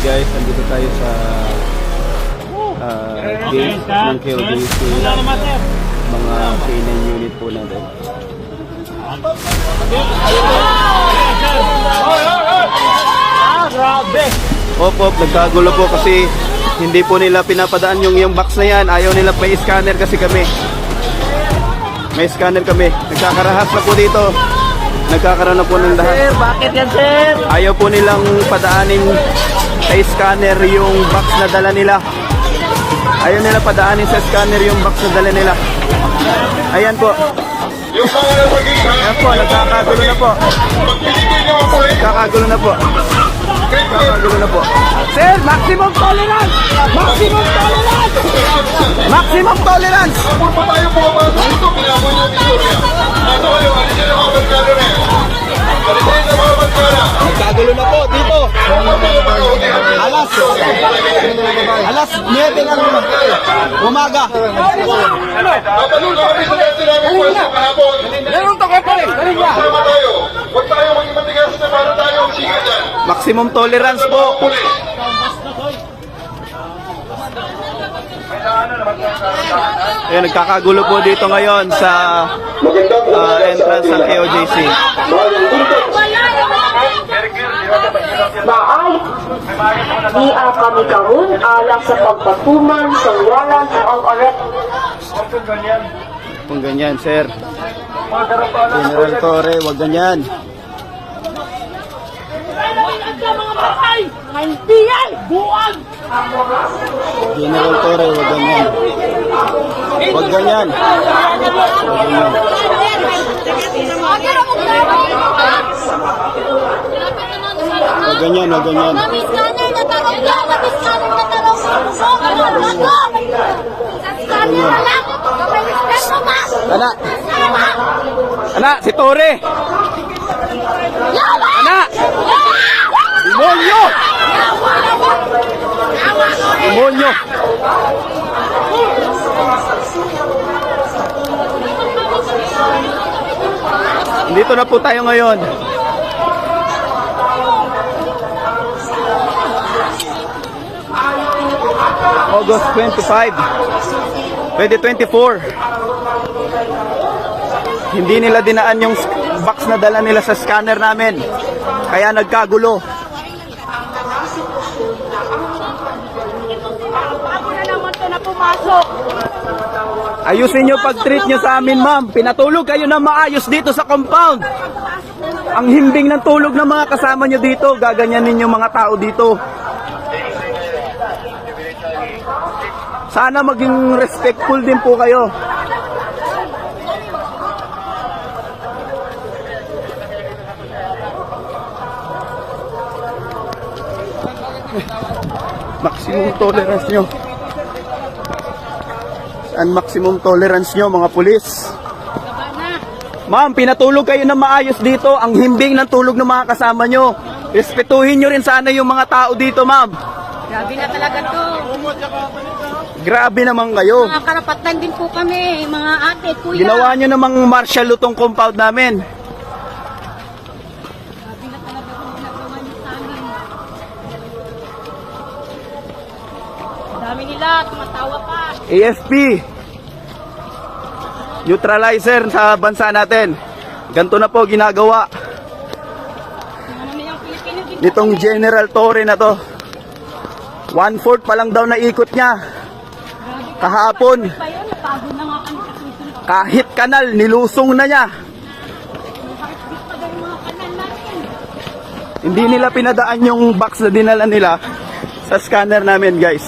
guys, nandito tayo sa gate ng KOJC, mga K9 unit po natin. Grabe! Opo, nagkagulo po kasi hindi po nila pinapadaan yung box na yan. Ayaw nila, may scanner kasi kami. May scanner kami. Nagkakarahas na po dito. Nagkakaroon na po ng lahat. Sir, bakit yan, sir? Ayaw po nilang padaanin sa scanner yung box na dala nila. Ayaw nila padaanin sa scanner yung box na dala nila. Ayan po. Ayan po, nagkakagulo na po. Nagkakagulo na po. Nagkakagulo na po. Sir, maximum tolerance! Maximum tolerance! Maximum tolerance! Nagkagulo na po dito. Alas 9 ng umaga. Maximum tolerance po. Ayun, nagkakagulo po dito ngayon sa entrance ng KOJC. Di kami karon alang sa pagpatuman sa warrant of arrest. Kung ganyan, sir. General Torre, wag ganyan. General Torre, wag ganyan. Wag ganyan. Wag ganyan. Wag ganyan, wag ganyan. Ana. Ana, si Torre. Ana. Demonyo. Demonyo. Dito na po tayo ngayon. August 25, 2024. Hindi nila dinaan yung box na dala nila sa scanner namin. Kaya nagkagulo. Ako na naman to na pumasok. Ayusin nyo pag-treat nyo sa amin, ma'am. Pinatulog kayo na maayos dito sa compound. Ang himbing ng tulog ng mga kasama nyo dito, gaganyanin yung mga tao dito. Sana maging respectful din po kayo. Maximum tolerance nyo. Saan maximum tolerance nyo, mga pulis? Ma'am, pinatulog kayo na maayos dito. Ang himbing ng tulog ng mga kasama nyo. Respetuhin nyo rin sana yung mga tao dito, ma'am. Grabe na talaga to. Grabe naman kayo. Mga karapatan din po kami, mga ate, kuya. Ginawa nyo namang martial law tong compound namin. Grabe na talaga kung ginagawa niyo sa amin. Dami nila, tumatawa pa. AFP. Neutralizer sa bansa natin. Ganito na po ginagawa Mamamayang Pilipino din. nitong General Torre na to. 1/4 pa lang daw na ikot niya. Kahapon, Pa yun, napagod na nga kami sa susunod. kahit kanal, nilusong na niya. Nakakabit pa daw yung mga kanal natin. Hindi nila pinadaan yung box na dinala nila sa scanner namin, guys.